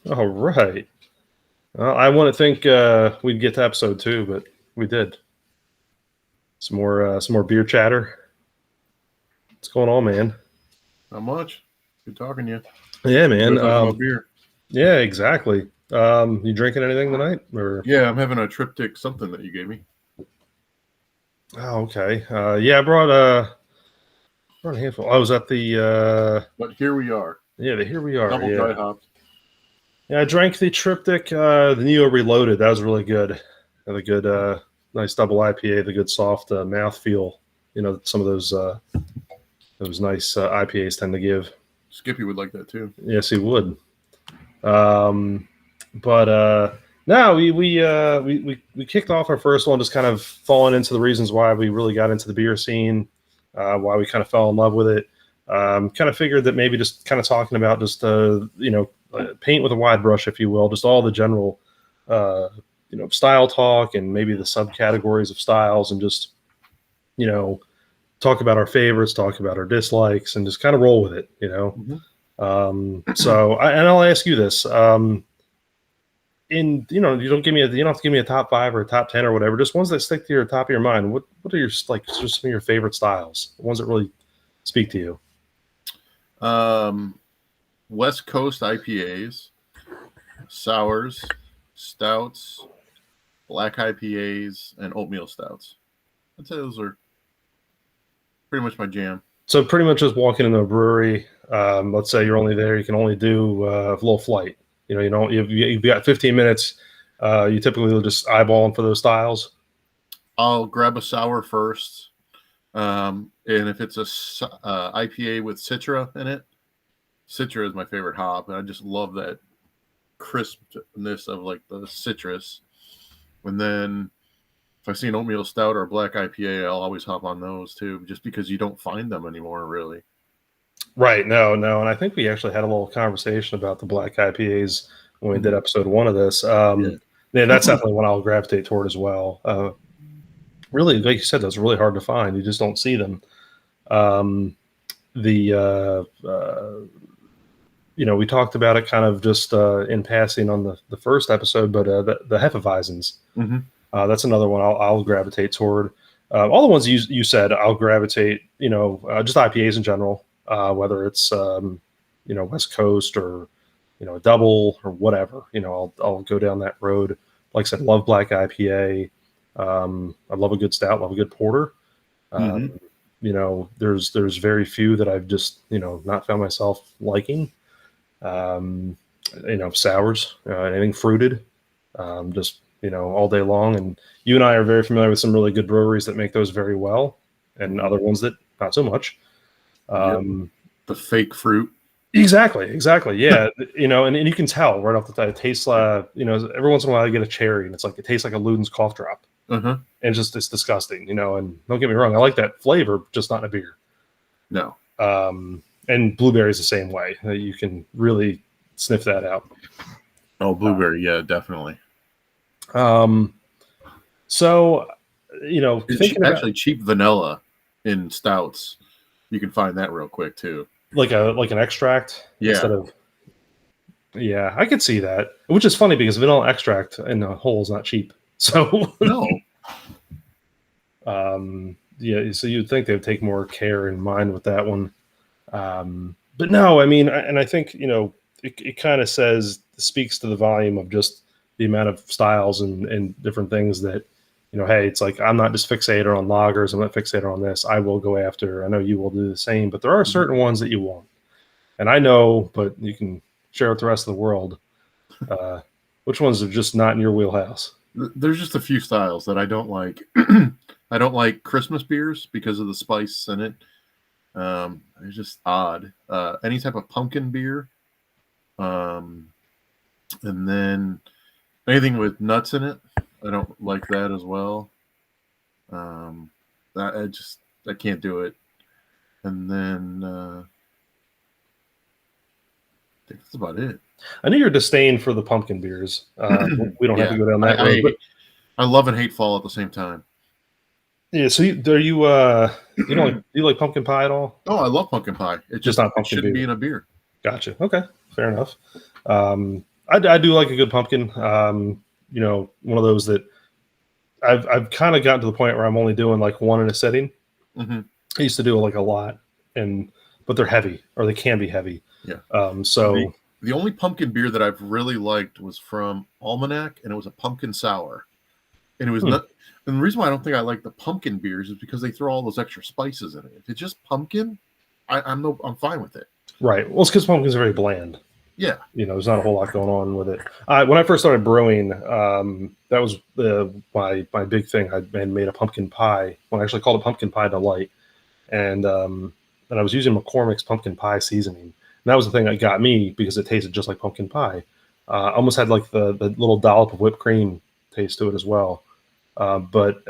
All right. Well, I wouldn't think we'd get to episode 2, but we did. Some more beer chatter. What's going on, man? Not much. Good talking to you. Yeah, man. We're talking about beer. Yeah, exactly. You drinking anything tonight? Or Yeah, I'm having a triptych something that you gave me. oh, okay. Yeah, I brought a handful. I was at the But here we are. here we are. Double Yeah. dry hopped. Yeah, I drank the triptych, the Neo Reloaded. That was really good. Had a good, nice double IPA. The good soft mouthfeel. You know, some of those nice IPAs tend to give. Skippy would like that too. Yes, he would. But no, we kicked off our first one, just kind of falling into the reasons why we really got into the beer scene, why we kind of fell in love with it. Kind of figured that maybe just kind of talking about just paint with a wide brush, if you will, just all the general style talk and maybe the subcategories of styles, and just talk about our favorites, talk about our dislikes, and just kind of roll with it. So I'll ask you this. You don't have to give me a top 5 or a top 10 or whatever. Just ones that stick to your top of your mind. What are your just some of your favorite styles? The ones that really speak to you. West Coast IPAs, sours, stouts, black IPAs, and oatmeal stouts. I'd say those are pretty much my jam. So pretty much just walking into a brewery. Let's say you're only there, you can only do a little flight. You've got 15 minutes. You typically will just eyeballing for those styles. I'll grab a sour first, and if it's a IPA with Citra in it, Citra is my favorite hop, and I just love that crispness of like the citrus. And then if I see an oatmeal stout or a black IPA, I'll always hop on those too, just because you don't find them anymore, really. Right. No. And I think we actually had a little conversation about the black IPAs when we did episode 1 of this. Yeah, that's definitely one I'll gravitate toward as well. Really, like you said, that's really hard to find. You just don't see them. We talked about it kind of just in passing on the first episode, but the Hefeweizens. That's another one I'll gravitate toward. All the ones you said, I'll gravitate, just IPAs in general, whether it's, West Coast or, a double or whatever, I'll go down that road. Like I said, love black IPA. I love a good stout, love a good porter. There's very few that I've just, not found myself liking. Sours, anything fruited, just, all day long. And you and I are very familiar with some really good breweries that make those very well, and other ones that not so much. The fake fruit. Exactly. Yeah. And you can tell right off the top, it tastes every once in a while I get a cherry and it tastes like a Luden's cough drop. And it's disgusting, and don't get me wrong, I like that flavor, just not in a beer. No. And blueberry is the same way. You can really sniff that out. Oh, blueberry. Yeah, definitely. So, thinking actually cheap vanilla in stouts, you can find that real quick too. Like an extract. Yeah. Instead of. Yeah, I could see that. Which is funny because vanilla extract in a whole is not cheap. So no. Yeah. So you'd think they'd take more care in mind with that one. But no, I mean, and I think, it kind of speaks to the volume of just the amount of styles and different things that, hey, it's like, I'm not just fixated on lagers. I'm not fixated on this. I will go after, I know you will do the same, but there are certain ones that you want. And I know, but you can share with the rest of the world, which ones are just not in your wheelhouse. There's just a few styles that I don't like. I don't like Christmas beers because of the spice in it. It's just odd. Any type of pumpkin beer. And then anything with nuts in it, I don't like that as well. I can't do it. And then I think that's about it. I know your disdain for the pumpkin beers. We don't have to go down that road. But I love and hate fall at the same time. Yeah, so you like pumpkin pie at all? Oh, I love pumpkin pie. It's just not pumpkin. It shouldn't be in a beer. Gotcha. Okay, fair enough. I do like a good pumpkin. One of those that I've kind of gotten to the point where I'm only doing like one in a sitting. Hmm. I used to do like a lot, but they're heavy, or they can be heavy. Yeah. The So the only pumpkin beer that I've really liked was from Almanac, and it was a pumpkin sour. And it was hmm, not. And the reason why I don't think I like the pumpkin beers is because they throw all those extra spices in it. If it's just pumpkin, I'm fine with it. right. Well, it's because pumpkins are very bland. Yeah. There's not a whole lot going on with it. When I first started brewing, that was my big thing. I had made a pumpkin pie. When I actually called it pumpkin pie delight, and I was using McCormick's pumpkin pie seasoning. And that was the thing that got me because it tasted just like pumpkin pie. Almost had like the little dollop of whipped cream taste to it as well. But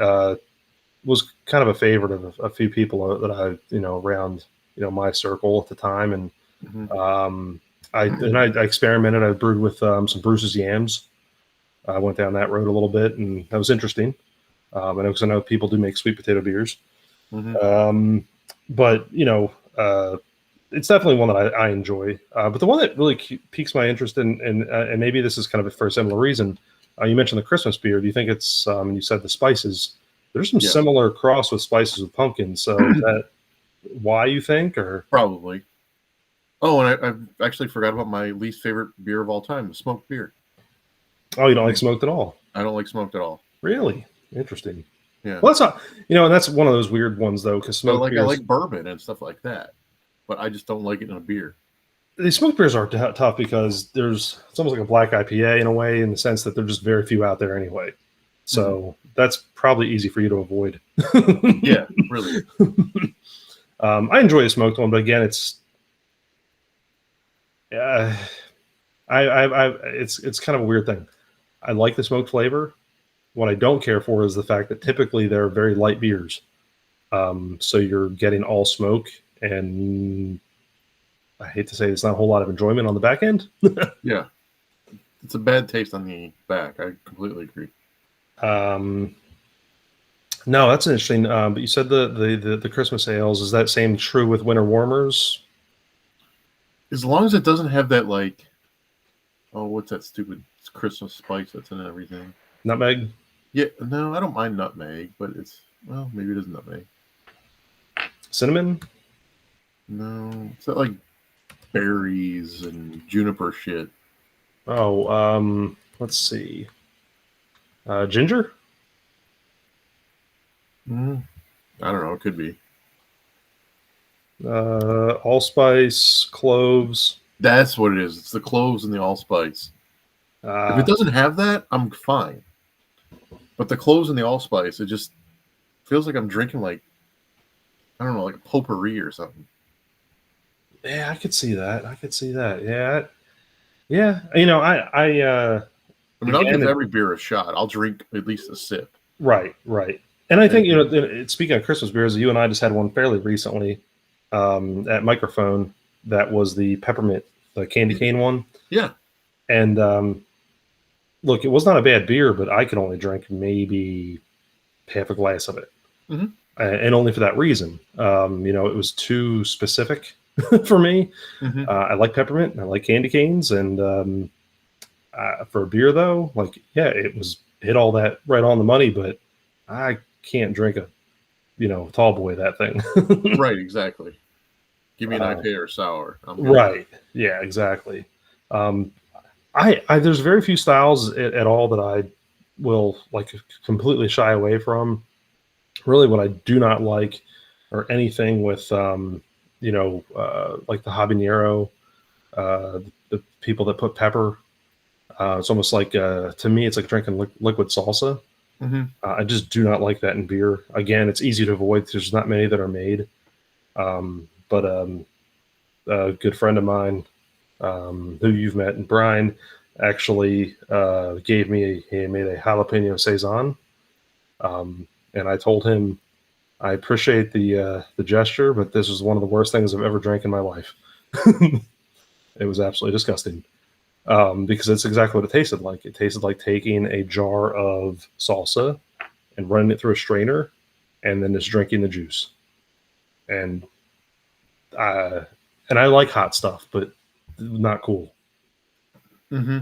was kind of a favorite of a few people that I around my circle at the time, and Hmm. um, I experimented. I brewed with some Bruce's yams. I went down that road a little bit, and that was interesting. I know people do make sweet potato beers, Hmm. um, but it's definitely one that I enjoy. But the one that really piques my interest and maybe this is kind of for a similar reason. You mentioned the Christmas beer. Do you think it's? You said the spices. There's some Yes. similar cross with spices with pumpkin. So is that why you think, or Probably. Oh, and I've actually forgot about my least favorite beer of all time, the smoked beer. oh, you don't like smoked at all? I don't like smoked at all. Really interesting. Yeah. Well, that's not and that's one of those weird ones though, because But smoked I beers. like bourbon and stuff like that. But I just don't like it in a beer. These smoked beers are tough because it's almost like a black IPA in a way, in the sense that there's just very few out there anyway. Hmm. So that's probably easy for you to avoid. Yeah, really. I enjoy a smoked one, but again, it's uh, it's kind of a weird thing. I like the smoked flavor. What I don't care for is the fact that typically they're very light beers. So you're getting all smoke, and I hate to say there's not a whole lot of enjoyment on the back end. Yeah. It's a bad taste on the back. I completely agree. um, no, that's interesting. But you said the Christmas ales, is that same true with winter warmers? As long as it doesn't have that, like, oh, what's that stupid Christmas spice that's in everything? Nutmeg, Yeah, no, I don't mind nutmeg, but well, maybe it is nutmeg. cinnamon. No, it's not like berries and juniper shit. Oh, let's see. Ginger. Mm, I don't know. It could be. Allspice, cloves. That's what it is. It's the cloves and the allspice. If it Uh, doesn't have that, I'm fine. But the cloves and the allspice, it just feels like I'm drinking, like, I don't know, like a potpourri or something. yeah, I could see that. I could see that. Yeah, yeah. I I mean, I'll again, give every beer a shot. I'll drink at least a sip. right, right. And I think And speaking of Christmas beers, you and I just had one fairly recently at Microphone. That was the peppermint, the candy cane one. yeah. And look, it was not a bad beer, but I could only drink maybe half a glass of it, Hmm. and only for that reason. It was too specific for me. Hmm. I like peppermint, and I like candy canes, and for a beer though, like yeah, it was hit all that right on the money, but I can't drink a tall boy that thing. Right, exactly. Give me an uh, IPA or sour. I'm good. right? Yeah, exactly. Um, there's very few styles at all that I will like completely shy away from. Really, what I do not like or anything with like the habanero, the people that put pepper. It's almost like to me, it's like drinking liquid salsa. Hmm. I just do not like that in beer. Again, it's easy to avoid. There's not many that are made. But a good friend of mine, who you've met, and Brian, actually gave me he made a jalapeno saison, and I told him I appreciate the gesture, but this is one of the worst things I've ever drank in my life. It was absolutely disgusting, because it's exactly what it tasted like. It tasted like taking a jar of salsa and running it through a strainer, and then just drinking the juice. And uh, and I like hot stuff, but not cool. Hmm.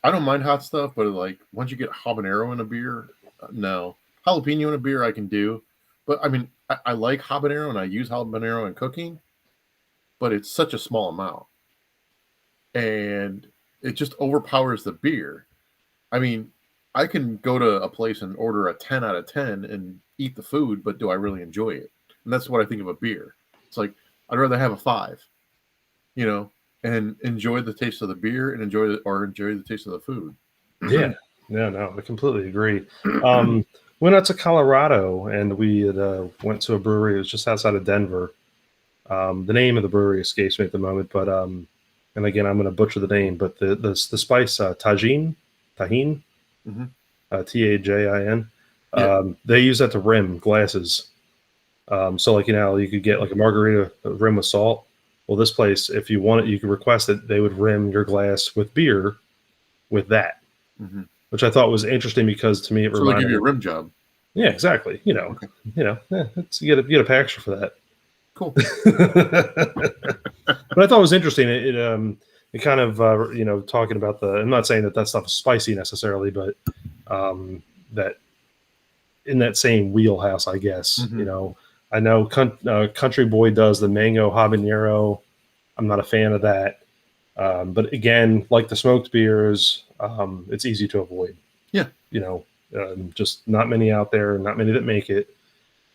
I don't mind hot stuff, but like once you get habanero in a beer, no. Jalapeno in a beer I can do, but I mean I like habanero and I use habanero in cooking, but it's such a small amount, and it just overpowers the beer. I mean, I can go to a place and order a 10 out of 10 and eat the food, but do I really enjoy it? And that's what I think of a beer. It's like I'd rather have a 5, you know, and enjoy the taste of the beer and enjoy the taste of the food. Yeah, no, I completely agree. Went out to Colorado and we had, went to a brewery. It was just outside of Denver. The name of the brewery escapes me at the moment, but and again, I'm going to butcher the name, but the spice tahine, Hmm. Tajin. Yeah. They use that to rim glasses. So like you could get like a margarita rim with salt. Well, this place, if you want it, you could request that they would rim your glass with beer with that, Hmm. which I thought was interesting because to me it So they give reminded you me. a rim job. Yeah, exactly. Okay. You get a pay extra for that. Cool. But I thought it was interesting. It kind of talking about the. I'm not saying that stuff is spicy necessarily, but that in that same wheelhouse, I guess. Hmm. I know Country Boy does the mango habanero. I'm not a fan of that, but again, like the smoked beers, it's easy to avoid. Yeah. Just not many out there, not many that make it,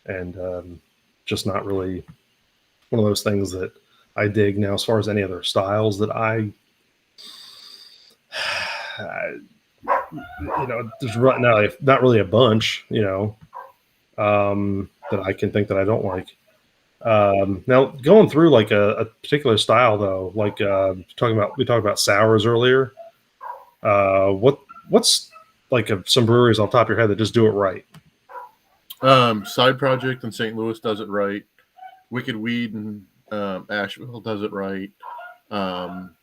and just not really one of those things that I dig. Now, as far as any other styles that I there's not really a bunch, that I can think that I don't like. Now, going through like a particular style though, like we talked about sours earlier. What's like some breweries on top of your head that just do it right? Side Project in St. Louis does it right. Wicked Weed in Asheville does it right. Um,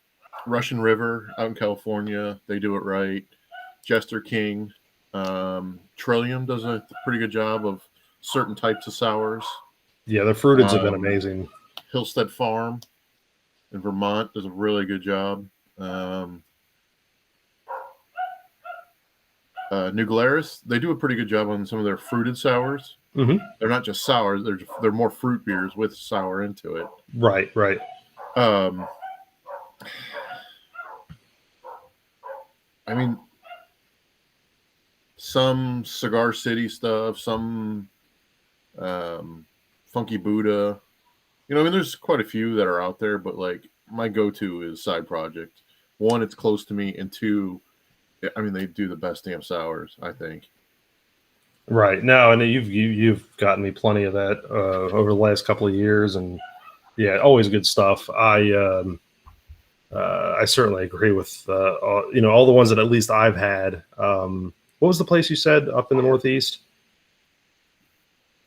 Russian River out in California, they do it right. Jester King, Trillium does a pretty good job of certain types of sours. Yeah, the fruiteds have been Um, amazing. Hillstead Farm in Vermont does a really good job. New Glarus, they do a pretty good job on some of their fruited sours. Hmm. They're not just sours; they're more fruit beers with sour into it. Right. Um, I mean, some Cigar City stuff, some Funky Buddha. I mean, there's quite a few that are out there, but like my go-to is Side Project. One, it's close to me, and two, I mean, they do the best damn sours, I think. Right. No, and you've gotten me plenty of that over the last couple of years, and yeah, always good stuff. I certainly agree with all the ones that at least I've had. What was the place you said up in the Northeast?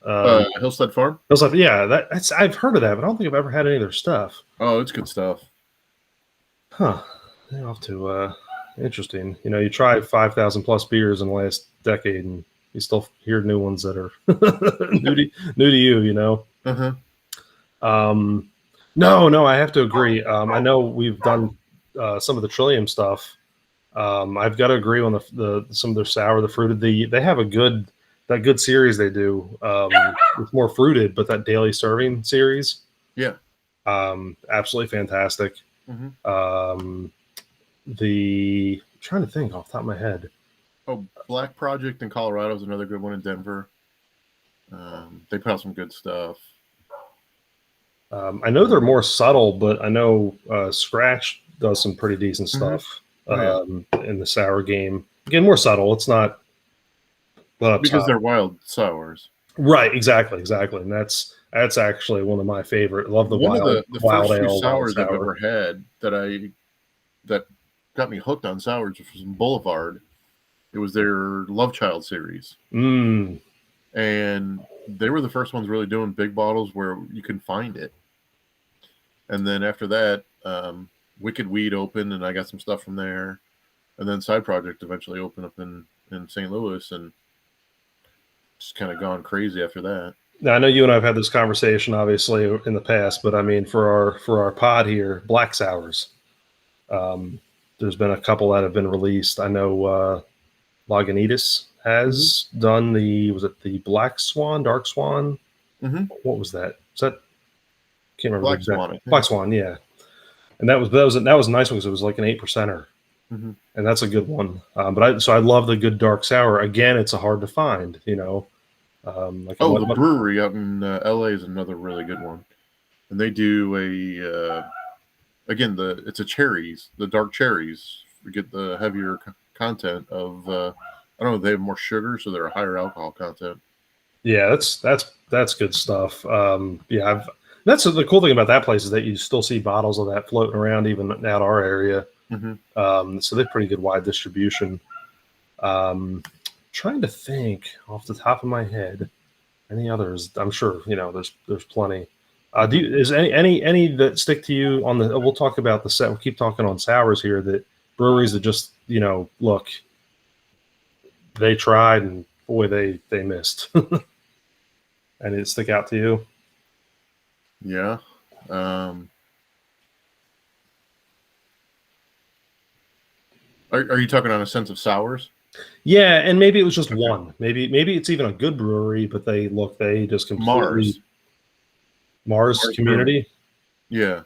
Hillstead Farm. I was like, yeah, that's I've heard of that, but I don't think I've ever had any of their stuff. Oh, it's good stuff. Huh. I'll have to. Interesting. You try 5,000 plus beers in the last decade, and you still hear new ones that are new to you. Uh-huh. No, I have to agree. I know we've done some of the Trillium stuff. I've got to agree on the some of their sour, the fruited. They have that good series they do. It's more fruited, but that daily serving series, Yeah. absolutely fantastic. Mm-hmm. I'm trying to think off the top of my head. Oh, Black Project in Colorado is another good one in Denver. They put out some good stuff. I know they're more subtle, but I know Scratch does some pretty decent Mm-hmm. stuff Oh, yeah. in the sour game. Again, more subtle. It's not up Because top. they're wild sours. Right, exactly, and that's actually one of my favorite. Love the One of the wild first few ale, wild sours I've sour. ever had that got me hooked on sours was from Boulevard. It was their Love Child series. Mm, And they were the first ones really doing big bottles where you can find it. And then after that, Wicked Weed opened, and I got some stuff from there. And then Side Project eventually opened up in St. Louis, and just kind of gone crazy after that. Now I know you and I've had this conversation, obviously, in the past, but I mean, for our pod here, black sours. there's been a couple that have been released. I know Lagunitas has done was it the Black Swan, Dark Swan? Mm-hmm. What was that? Is that, can't remember the Black exact Swan, I think. Black Swan, yeah. And that was a nice one because it was like an 8%er. Mm-hmm. And that's a good one. But I love the good dark sour. Again, it's a hard to find, like The brewery out in LA is another really good one, and they do again it's a cherries, the dark cherries. We get the heavier content of I don't know, they have more sugar, so they're a higher alcohol content. Yeah, that's good stuff. That's the cool thing about that place is that you still see bottles of that floating around even out our area. Mm-hmm. So they're pretty good wide distribution. Trying to think off the top of my head, any others? I'm sure there's plenty. Is any that stick to you on the? We'll talk about the set. We'll keep talking on sours here. That breweries that just look, they tried and boy they missed. And it stick out to you? Yeah. Are you talking on a sense of sours? Yeah, and maybe it was just one. Maybe it's even a good brewery, but they just completely Mars Community. Yeah,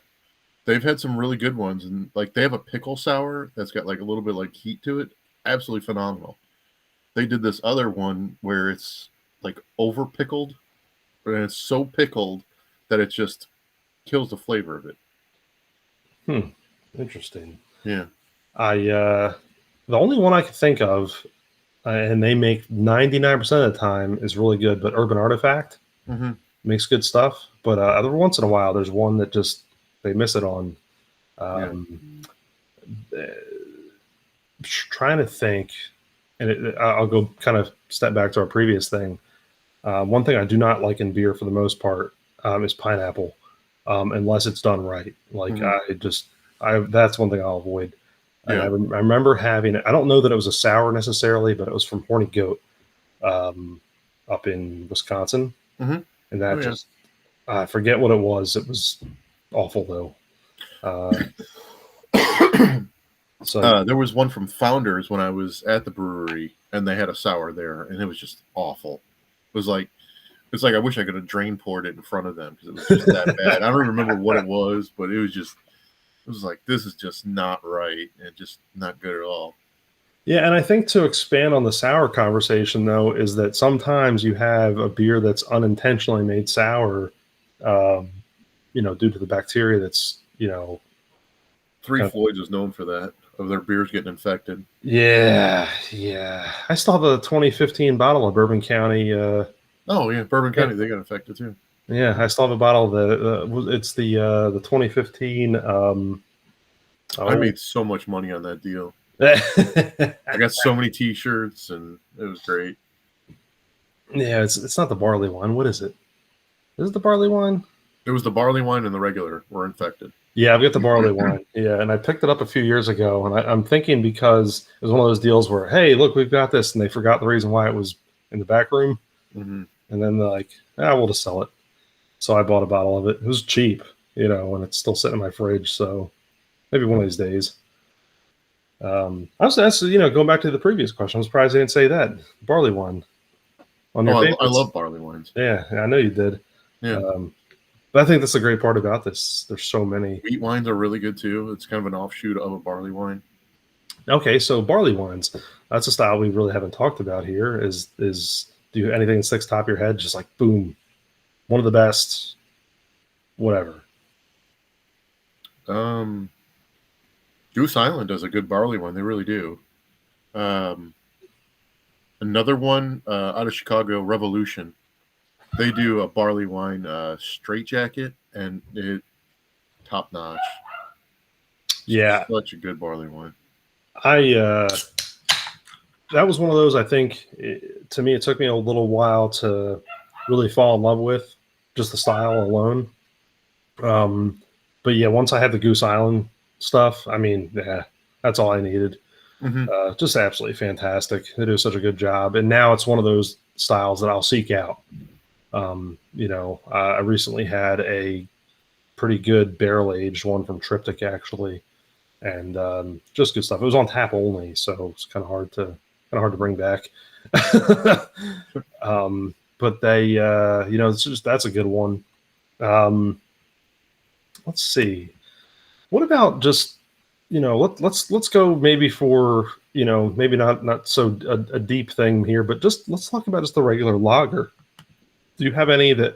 they've had some really good ones, and like they have a pickle sour that's got like a little bit like heat to it. Absolutely phenomenal. They did this other one where it's like over pickled, and it's so pickled that it just kills the flavor of it. Interesting. Yeah. The only one I could think of, and they make 99% of the time is really good, but Urban Artifact makes good stuff. But every once in a while, there's one that just they miss it on. Trying to think, and I'll go kind of step back to our previous thing. One thing I do not like in beer for the most part is pineapple, unless it's done right. Like that's one thing I'll avoid. And I remember having it. I don't know that it was a sour necessarily, but it was from Horny Goat up in Wisconsin. And that I forget what it was. It was awful though. So there was one from Founders when I was at the brewery, and they had a sour there, and it was just awful. It's like I wish I could have drain poured it in front of them because it was just that bad. I don't remember what it was, but it was like, this is just not right and just not good at all. Yeah, and I think to expand on the sour conversation though is that sometimes you have a beer that's unintentionally made sour, due to the bacteria that's Three Floyds is known for that, of their beers getting infected. Yeah. I still have a 2015 bottle of Bourbon County. Bourbon County, they got infected too. Yeah, I still have a bottle of it's the 2015. I made so much money on that deal. I got so many T-shirts, and it was great. Yeah, it's not the barley wine. What is it? Is it the barley wine? It was the barley wine and the regular were infected. Yeah, I've got the barley wine. Yeah, and I picked it up a few years ago, and I'm thinking because it was one of those deals where, hey, look, we've got this, and they forgot the reason why it was in the back room, and then they're like, we'll just sell it. So I bought a bottle of it. It was cheap, and it's still sitting in my fridge. So maybe one of these days. I was going back to the previous question. I'm surprised I didn't say that barley wine. I love barley wines. Yeah, I know you did. Yeah. But I think that's the great part about this. There's so many. Wheat wines are really good too. It's kind of an offshoot of a barley wine. Okay, so barley wines. That's a style we really haven't talked about here. Is do you anything that sticks top of your head? Just like boom, one of the best. Whatever. Goose Island does a good barley wine. They really do. Another one out of Chicago, Revolution. They do a barley wine straight jacket, and it top notch. Yeah, such a good barley wine. that was one of those. I think to me, it took me a little while to really fall in love with just the style alone. But yeah, once I had the Goose Island stuff, I mean, that's all I needed. Just absolutely fantastic. They do such a good job, and now it's one of those styles that I'll seek out. I recently had a pretty good barrel aged one from Triptych actually, and just good stuff. It was on tap only, so it's kind of hard to bring back. But they, that's a good one. Let's see. What about just let's go maybe for maybe not so a deep thing here, but just let's talk about just the regular lager. Do you have any that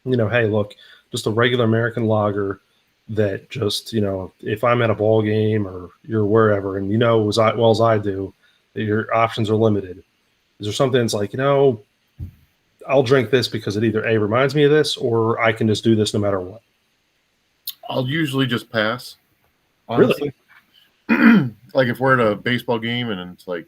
hey, look, just a regular American lager that just if I'm at a ball game or you're wherever, and as well as I do, that your options are limited. Is there something that's like I'll drink this because it either A reminds me of this or I can just do this no matter what? I'll usually just pass, Really? honestly. Like if we're at a baseball game and it's like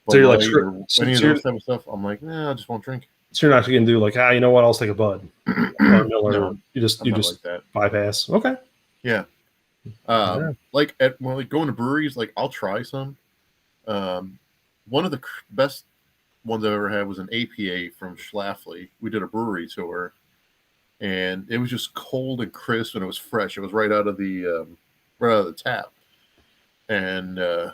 So Bud you're like, Light or any of so those type of stuff, I'm like, nah, I just won't drink. you're not going to do like, you know what? I'll take a Bud or a Miller. No, You just I'm not like that. bypass. Okay. Yeah. Yeah. Like going to breweries, like I'll try some. One of the best ones I ever had was an APA from Schlafly. We did a brewery tour, and it was just cold and crisp, and it was fresh. It was right out of the tap, and it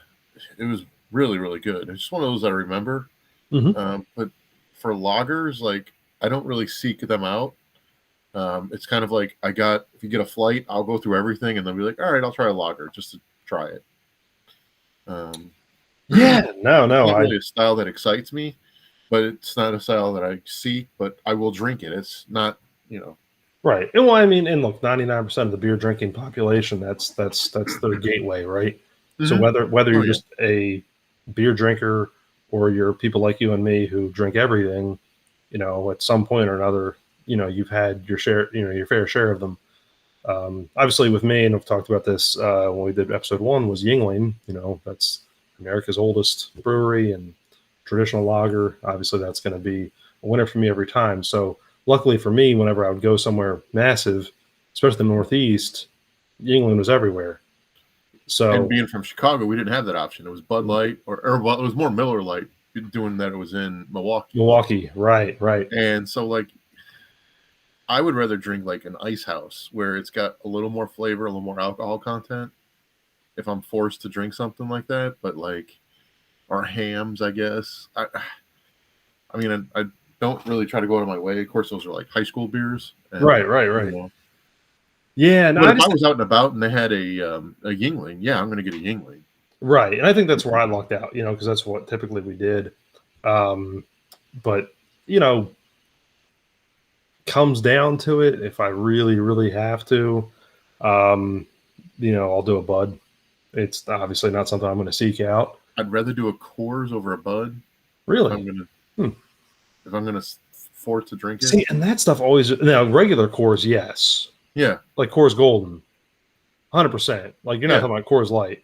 was really really good. It's just one of those I remember. Mm-hmm. But for lagers, like I don't really seek them out. It's kind of like if you get a flight, I'll go through everything and then be like, all right, I'll try a lager just to try it. Yeah. No. It's No. not really a style that excites me, but it's not a style that I seek, but I will drink it. It's not, Right. And well, I mean, and look, 99% of the beer drinking population, that's their gateway, right? So Mhm. whether Oh you're yeah. just a beer drinker or you're people like you and me who drink everything, at some point or another, you've had your share, your fair share of them. Obviously, with me, and I've talked about this when we did episode 1, was Yingling. That's America's oldest brewery and traditional lager. Obviously, that's going to be a winner for me every time. So, luckily for me, whenever I would go somewhere massive, especially the Northeast, Yingling was everywhere. And So, being from Chicago, we didn't have that option. It was Bud Light or well, it was more Miller Light doing that. It was in Milwaukee. Milwaukee, right, right. And so like I would rather drink like an ice house where it's got a little more flavor, a little more alcohol content if I'm forced to drink something like that. But like our hams, I guess. I mean, I don't really try to go out of my way. Of course, those are like high school beers, and Right, right, you right. know. Yeah, no, But I if I just was out and about and they had a Yingling, yeah, I'm going to get a Yingling. right, and I think that's where I lucked out, because that's what typically we did. Um, but you know, comes down to it, if I really, really have to, um, I'll do a Bud. It's obviously not something I'm going to seek out. I'd rather do a Coors over a Bud if I'm Really. gonna Hmm. if I'm gonna force to drink it. See, and that stuff always now regular Coors, yes, Yeah, like Coors Golden, 100%. Like you're not yeah, talking about Coors Light.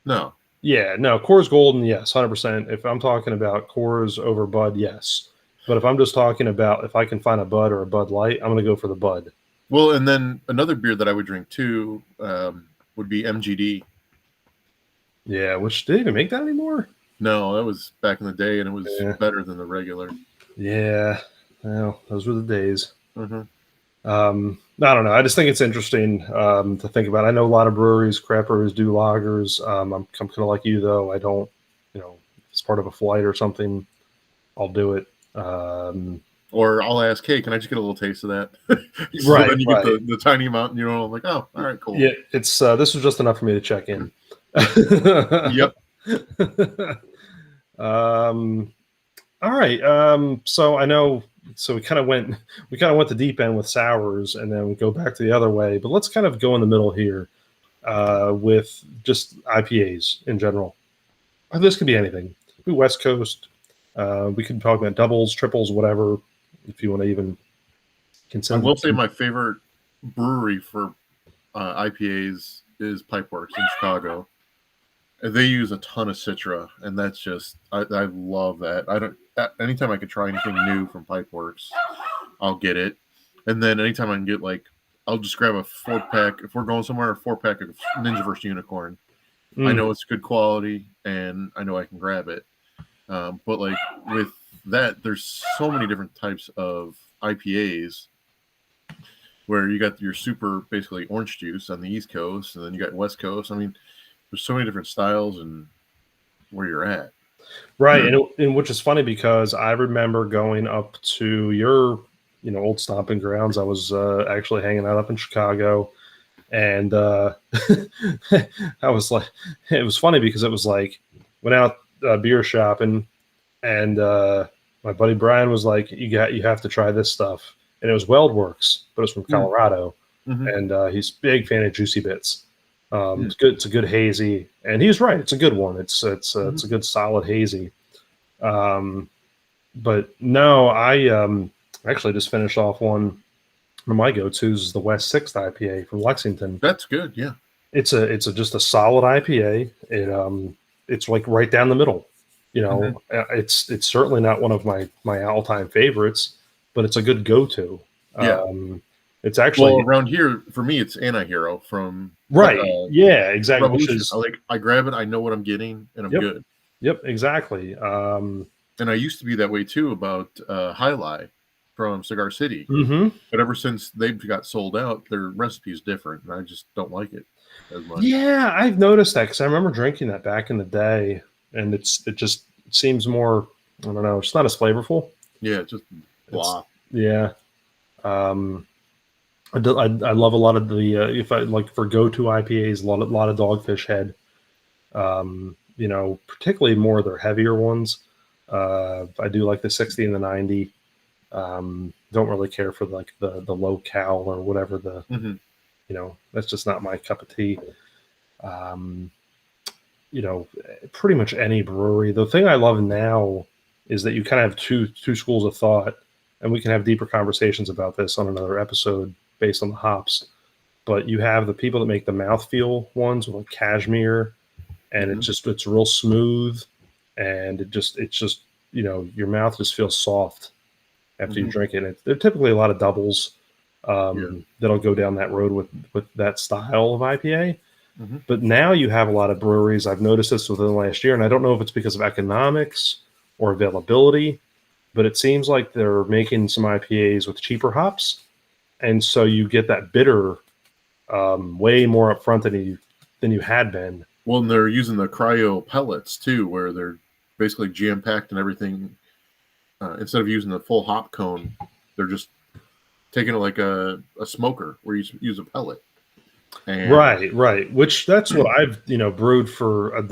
no. Yeah, no, Coors Golden, yes, 100%. If I'm talking about Coors over Bud, yes. But if I'm just talking about if I can find a Bud or a Bud Light, I'm going to go for the Bud. Well, and then another beer that I would drink too would be MGD. Yeah, which they even make that anymore? No, that was back in the day, and it was Yeah, better than the regular. yeah. Well, those were the days. Mm-hmm. I don't know. I just think it's interesting to think about. I know a lot of breweries, craft breweries do lagers. I'm kind of like you though. I don't, if it's part of a flight or something, I'll do it. Or I'll ask, hey, can I just get a little taste of that? So Right, then you get right. the tiny amount, and I'm like, oh, all right, cool. Yeah, it's this was just enough for me to check in. Yep. um, all right. So I know. So we kind of went the deep end with sours, and then we go back to the other way. But let's kind of go in the middle here with just IPAs in general. This could be anything. It could be West Coast. We could talk about doubles, triples, whatever. If you want to even I consider. will say my favorite brewery for IPAs is Pipeworks in Chicago. They use a ton of Citra, and that's just I love that. I don't anytime I could try anything new from Pipeworks, I'll get it. And then anytime I can get like, I'll just grab a 4-pack if we're going somewhere. A 4-pack of Ninja vs Unicorn. I know it's good quality, and I know I can grab it. But like with that, there's so many different types of IPAs where you got your super basically orange juice on the East Coast, and then you got West Coast. I mean, there's so many different styles and where you're at. Right, and which is funny because I remember going up to your, old stomping grounds. I was actually hanging out up in Chicago, and I was like, it was funny because it was like went out beer shopping, and my buddy Brian was like, you have to try this stuff," and it was Weldworks, but it's from Colorado, Mm-hmm. and he's a big fan of Juicy Bits. Mm. It's good. It's a good hazy, and he's right. It's a good one. Mm-hmm. It's a good solid hazy. Um, but no, I actually just finished off one of my go-tos is the West Sixth IPA from Lexington. That's good. Yeah. It's just a solid IPA. It's like right down the middle. It's certainly not one of my all-time favorites, but it's a good go-to. Yeah. It's actually around here for me, it's Anti-Hero from right. Yeah, exactly. Which Revolution. is I grab it, I know what I'm getting, and I'm good. Yep, exactly. And I used to be that way too about High Lie from Cigar City. Mm-hmm. But ever since they've got sold out, their recipe is different, and I just don't like it as much. Yeah, I've noticed that because I remember drinking that back in the day, and it just seems more. I don't know. It's not as flavorful. Yeah, it's just blah. Yeah. I love a lot of the if I like for go-to IPAs, a lot of Dogfish Head. Particularly more of their heavier ones. I do like the 60 and the 90. Don't really care for like the low cal or whatever Mm-hmm. That's just not my cup of tea. Um, Pretty much any brewery. The thing I love now is that you kind of have two schools of thought, and we can have deeper conversations about this on another episode based on the hops. But you have the people that make the mouthfeel ones with like cashmere, and it's real smooth, and it's just your mouth just feels soft after you drink it. They're typically a lot of doubles that'll go down that road with that style of IPA. Mm-hmm. But now you have a lot of breweries. I've noticed this within the last year, and I don't know if it's because of economics or availability, but it seems like they're making some IPAs with cheaper hops, and so you get that bitter way more upfront than you had been. Well, and they're using the cryo pellets too, where they're basically jam packed and everything. Instead of using the full hop cone, they're just taking it like a smoker where you use a pellet. And right. Which that's what I've brewed for a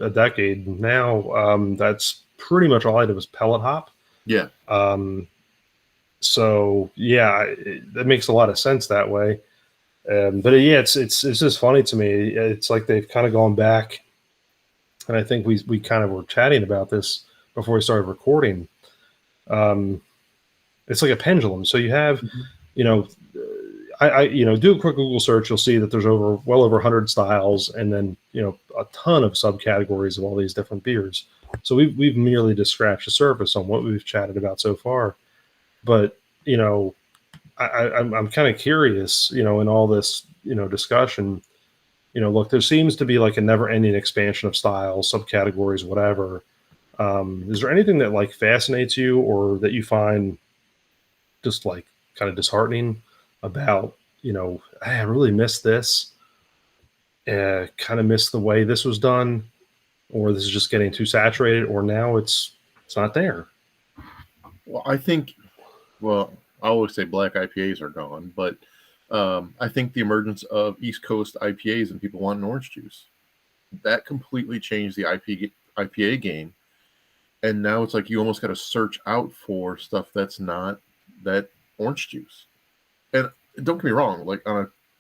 decade now. That's pretty much all I did was pellet hop. Yeah. So yeah, that makes a lot of sense that way. But yeah, it's just funny to me. It's like they've kind of gone back, and I think we kind of were chatting about this before we started recording. It's like a pendulum. So you have, I do a quick Google search. You'll see that there's well over 100 styles, and then a ton of subcategories of all these different beers. So we've merely just scratched the surface on what we've chatted about so far. But I'm kind of curious, in all this discussion. Look, there seems to be like a never-ending expansion of styles, subcategories, whatever. Is there anything that like fascinates you, or that you find just like kind of disheartening about, I really miss this, kind of miss the way this was done, or this is just getting too saturated, or now it's not there? Well, I always say black IPAs are gone, but I think the emergence of East Coast IPAs and people wanting orange juice, that completely changed the IPA game. And now it's like you almost got to search out for stuff that's not that orange juice. And don't get me wrong, like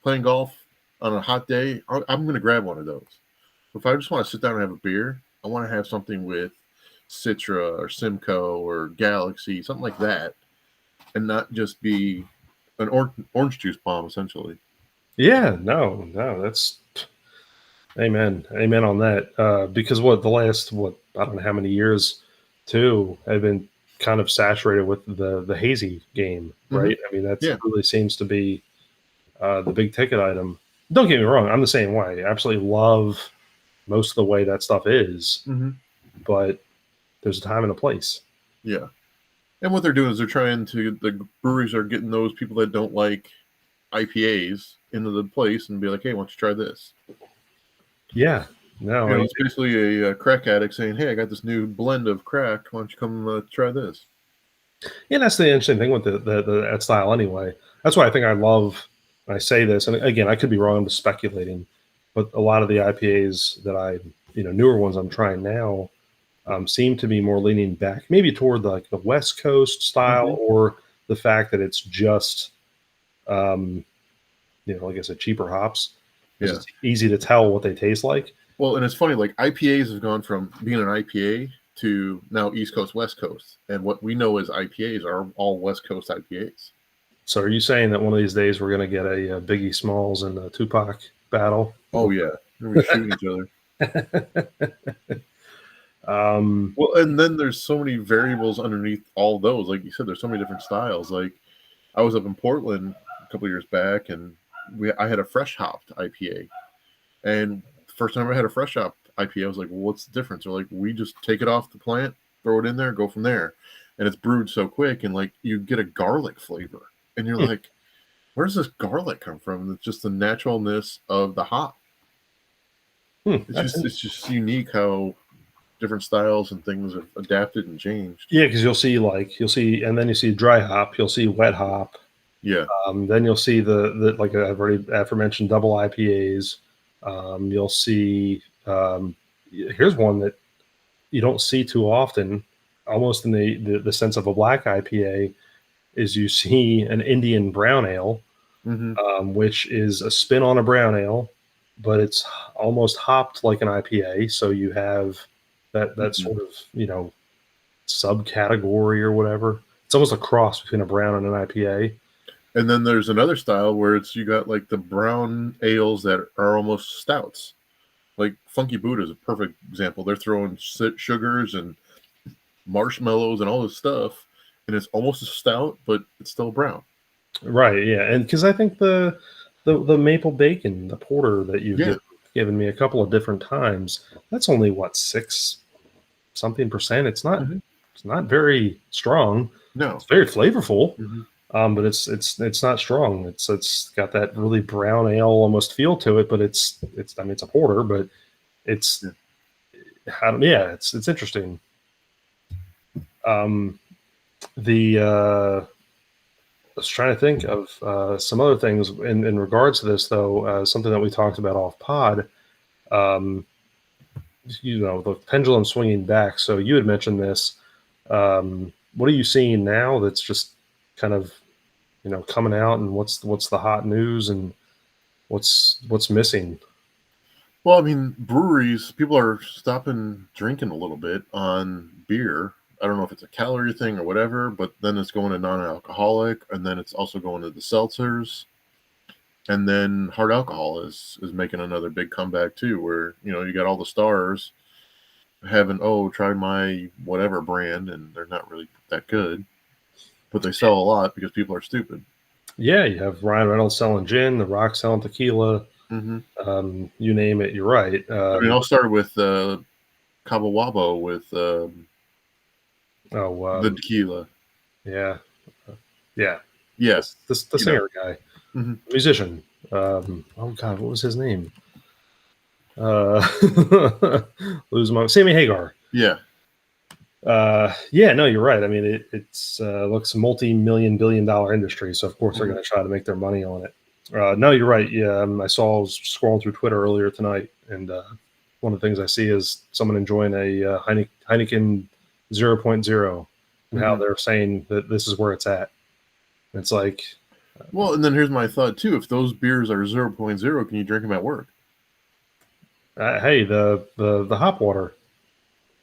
playing golf on a hot day, I'm going to grab one of those. But if I just want to sit down and have a beer, I want to have something with Citra or Simcoe or Galaxy, something like that, and not just be an orange juice bomb, essentially. Yeah, no, that's amen on that. Because the last I don't know how many years too have been kind of saturated with the hazy game, right? I mean, that really seems to be the big ticket item. Don't get me wrong, I'm the same way. I absolutely love most of the way that stuff is, but there's a time and a place. Yeah. And what they're doing is the breweries are getting those people that don't like IPAs into the place and be like, hey, why don't you try this? Yeah. No, You know, it's basically a crack addict saying, hey, I got this new blend of crack. Why don't you come try this? yeah, that's the interesting thing with that style anyway. That's why I think I love, when I say this, and again, I could be wrong, I'm just speculating, but a lot of the IPAs that newer ones I'm trying now, seem to be more leaning back, maybe toward the West Coast style, Mm-hmm. or the fact that it's just, um, like I said, cheaper hops, because Yeah. it's easy to tell what they taste like. Well, and it's funny, like IPAs have gone from being an IPA to now East Coast, West Coast. And what we know as IPAs are all West Coast IPAs. So, are you saying that one of these days we're going to get a Biggie Smalls and a Tupac battle? Oh, yeah. We're shooting each other. um, Well, and then there's so many variables underneath all those. Like you said, there's so many different styles. Like I was up in Portland a couple years back, and I had a fresh hopped IPA, and the first time I had a fresh hopped IPA, I was like, "Well, what's the difference?" They're like, "We just take it off the plant, throw it in there, go from there," and it's brewed so quick, and like you get a garlic flavor, and you're like, "Where does this garlic come from?" And it's just the naturalness of the hop. that's It's just unique how different styles and things have adapted and changed. Yeah, because and then you see dry hop, you'll see wet hop, Yeah. then you'll see the like I've already aforementioned double IPAs. You'll see here's one that you don't see too often, almost in the sense of a black IPA, is you see an Indian brown ale, Mm-hmm. which is a spin on a brown ale, but it's almost hopped like an IPA. So you have that Mm-hmm. sort of subcategory or whatever. It's almost a cross between a brown and an IPA. And then there's another style where it's you got like the brown ales that are almost stouts. Like Funky Buddha is a perfect example. They're throwing sugars and marshmallows and all this stuff, and it's almost a stout, but it's still brown. Right, yeah. And because I think the maple bacon, the porter that you've Yeah. given me a couple of different times, that's only what, six something percent. Mm-hmm. It's not very strong. No. It's very flavorful, Mm-hmm. but it's not strong. It's got that really brown ale almost feel to it, but it's I mean it's a porter, but it's Yeah. yeah, it's interesting. Um, the I was trying to think of some other things in regards to this, though. Something that we talked about off pod. Um, the pendulum swinging back. So you had mentioned this. What are you seeing now that's just kind of coming out, and what's the hot news, and what's missing? Well, I mean, breweries, people are stopping drinking a little bit on beer. I don't know if it's a calorie thing or whatever, but then it's going to non-alcoholic, and then it's also going to the seltzers, and then hard alcohol is making another big comeback too. Where you got all the stars having try my whatever brand, and they're not really that good, but they sell a lot because people are stupid. Yeah, you have Ryan Reynolds selling gin, The Rock selling tequila. Mm-hmm. You name it, you're right. I mean, I'll start with Cabo Wabo with Oh, the tequila. yeah, yeah. Yeah, The you know. singer guy, Mm-hmm. musician. Oh God, what was his name? Lose my Sammy Hagar. Yeah. Yeah, no, you're right. I mean, it's looks multi-million billion dollar industry, so of course they're Mm-hmm. going to try to make their money on it. No, you're right. Yeah, I was scrolling through Twitter earlier tonight, and one of the things I see is someone enjoying a Heineken 0.0, and how Mm-hmm. they're saying that this is where it's at. It's like, Well, and then here's my thought too. If those beers are 0.0, can you drink them at work? hey, the hop water,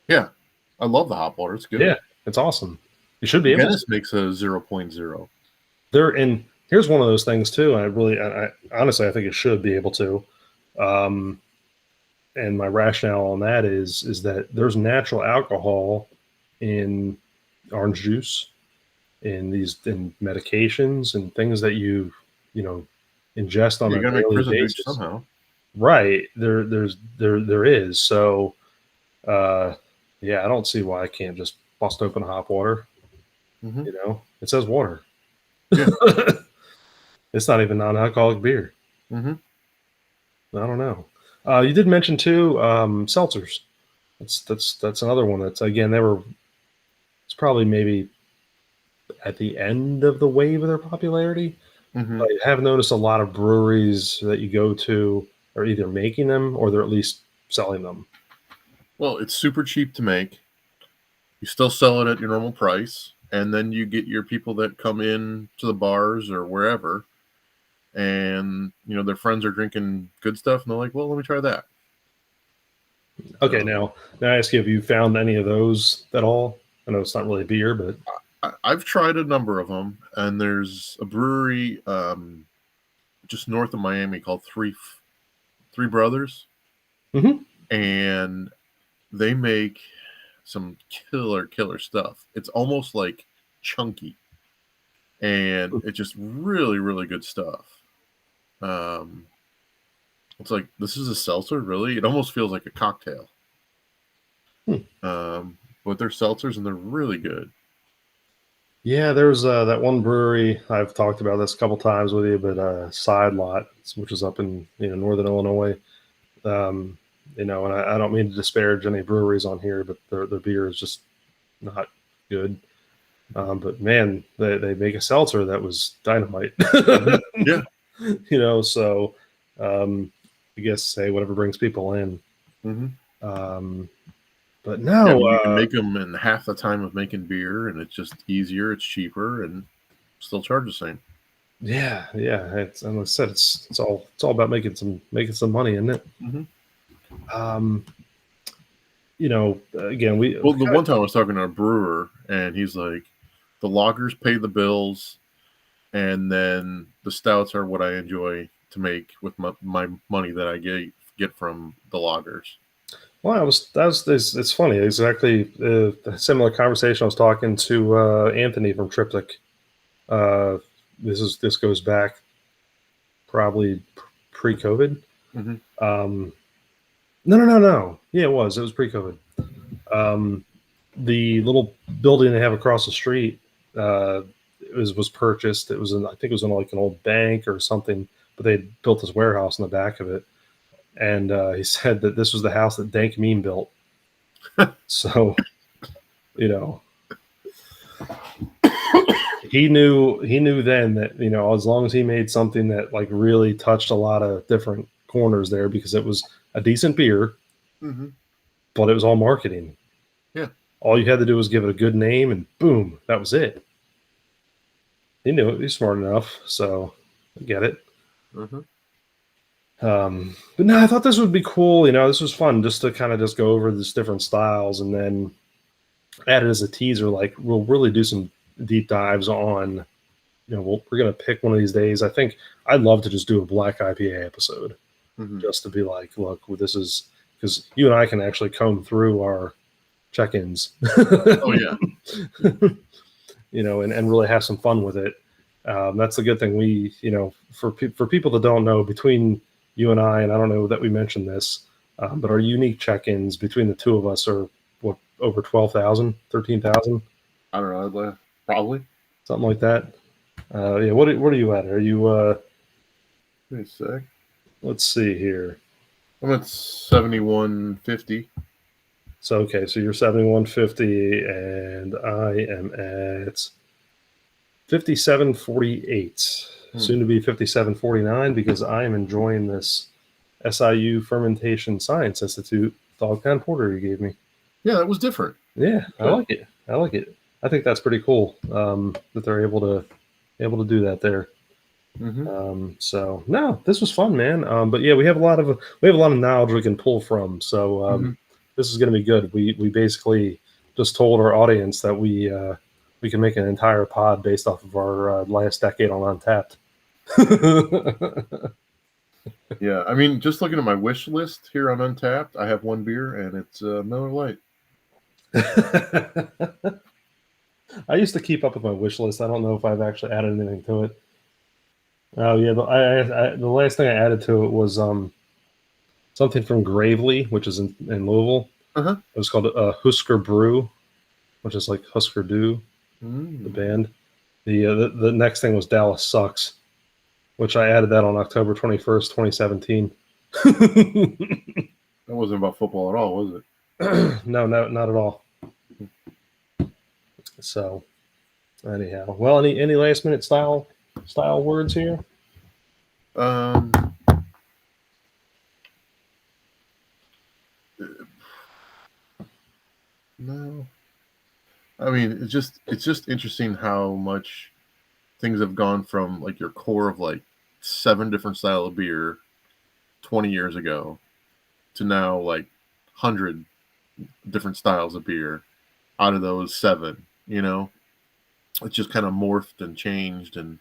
Yeah. I love the hop water. It's good. yeah, it's awesome. You should be able to. Guinness makes a 0.0. There, and here's one of those things too. I honestly, I think it should be able to. Um, and my rationale on that is that there's natural alcohol in orange juice, in medications, and things that you know ingest on You a gotta make daily prison juice basis. somehow. Right there is. So uh, yeah, I don't see why I can't just bust open hop water. Mm-hmm. It says water. Yeah. It's not even non-alcoholic beer. Mm-hmm. I don't know. You did mention too seltzers. That's another one that's again they were. It's probably maybe at the end of the wave of their popularity. Mm-hmm. I have noticed a lot of breweries that you go to are either making them or they're at least selling them. Well, it's super cheap to make. You still sell it at your normal price, and then you get your people that come in to the bars or wherever, and their friends are drinking good stuff, and they're like, "Well, let me try that." Okay, So now I ask you, have you found any of those at all? I know it's not really beer, but I've tried a number of them, and there's a brewery just north of Miami called Three Brothers, Mhm. and they make some killer stuff. It's almost like chunky, and it's just really good stuff. Um, it's like, this is a seltzer, really? It almost feels like a cocktail. Hmm. But they're seltzers and they're really good. Yeah, there's that one brewery I've talked about this a couple times with you, but Side Lot, which is up in northern Illinois. Um, and I don't mean to disparage any breweries on here, but their beer is just not good. But man, they make a seltzer that was dynamite. Mm-hmm. Yeah. So I guess say whatever brings people in. Mm-hmm. Um, but Yeah, I no, mean, you can make them in half the time of making beer, and it's just easier, it's cheaper, and still charge the same. yeah. And like I said, it's all about making some money, isn't it? Mm-hmm. Um, again, we Well, the one time I was talking to a brewer, and he's like, the lagers pay the bills, and then the stouts are what I enjoy to make with my money that I get from the lagers. well, it's funny. Exactly a similar conversation. I was talking to Anthony from Triptych. Uh, this goes back probably pre-COVID. Mm-hmm. Um, no. Yeah, it was pre-COVID. Um, the little building they have across the street uh, was purchased. It was I think it was in like an old bank or something, but they built this warehouse in the back of it. And he said that this was the house that Dank Mean built. So you know he knew then that as long as he made something that like really touched a lot of different corners there because it was a decent beer, Mm-hmm. but it was all marketing. Yeah. All you had to do was give it a good name, and boom, that was it. He knew it. He's smart enough, so I get it. Mm-hmm. But no, I thought this would be cool. This was fun just to kind of just go over these different styles, and then add it as a teaser. Like we'll really do some deep dives on. We're gonna pick one of these days. I think I'd love to just do a black IPA episode, Mm-hmm. just to be like, look, this is because you and I can actually comb through our check-ins. Oh yeah. And really have some fun with it. That's the good thing. We, for people that don't know, between you and I don't know that we mentioned this, but our unique check-ins between the two of us are what over 12,000, 13,000, I don't know. Probably. something like that. Yeah. What are you at? Are you? Wait a sec. Let's see here. I'm at 7150. So okay, so you're 7150, and I am at 5748, Hmm. soon to be 5749, because I am enjoying this SIU Fermentation Science Institute Dogtown Porter you gave me. Yeah, that was different. Yeah, I Good. like it. I like it. I think that's pretty cool that they're able to do that there. Mm-hmm. So no, this was fun, man. But yeah, we have a lot of knowledge we can pull from. So Mm-hmm. this is going to be good. We basically just told our audience that we can make an entire pod based off of our last decade on Untapped. Yeah, I mean, just looking at my wish list here on Untapped, I have one beer, and it's Miller Lite. I used to keep up with my wish list. I don't know if I've actually added anything to it. Oh yeah, the last thing I added to it was something from Gravely, which is in Louisville. Uh-huh. It was called Husker Brew, which is like Husker Du, the Mm. band. The next thing was Dallas Sucks. which I added that on October 21st, 2017. That wasn't about football at all, was it? No, not at all. So, anyhow, well, any last minute style words here? Um, no. I mean, it's just interesting how much things have gone from like your core of like 7 different style of beer 20 years ago to now like 100 different styles of beer out of those 7, you know? It's just kind of morphed and changed, and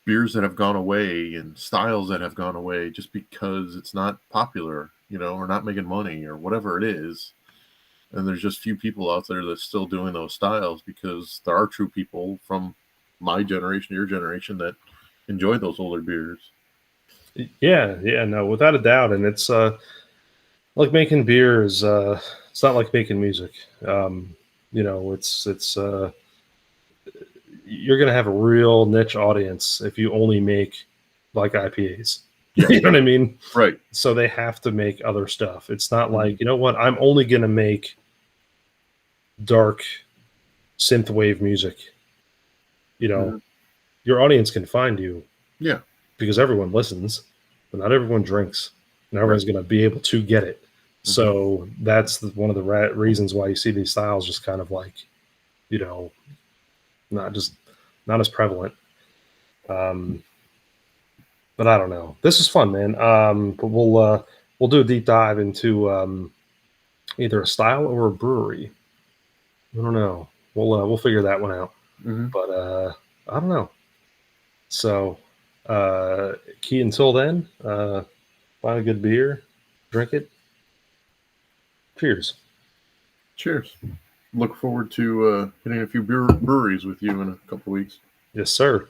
beers that have gone away and styles that have gone away just because it's not popular, you know, or not making money or whatever it is. And there's just few people out there that's still doing those styles, because there are true people from my generation, your generation, that enjoy those older beers. Yeah, no, without a doubt. And it's like making beer is it's not like making music. You know, it's you're gonna have a real niche audience if you only make like IPAs. Yeah. You know what I mean? Right. So they have to make other stuff. It's not like, Mhm. you know what, I'm only gonna make dark synthwave music. You know, Mhm. your audience can find you Yeah. because everyone listens, but not everyone drinks, and Right. everyone's going to be able to get it. Mhm. So that's one of the reasons why you see these styles just kind of like, you know, not just not as prevalent. Um, but I don't know. This is fun, man. But we'll do a deep dive into either a style or a brewery. I don't know. We'll figure that one out. Mhm. But I don't know. So, Key, until then, find a good beer, drink it. Cheers. Cheers. Look forward to hitting a few breweries with you in a couple weeks. Yes, sir.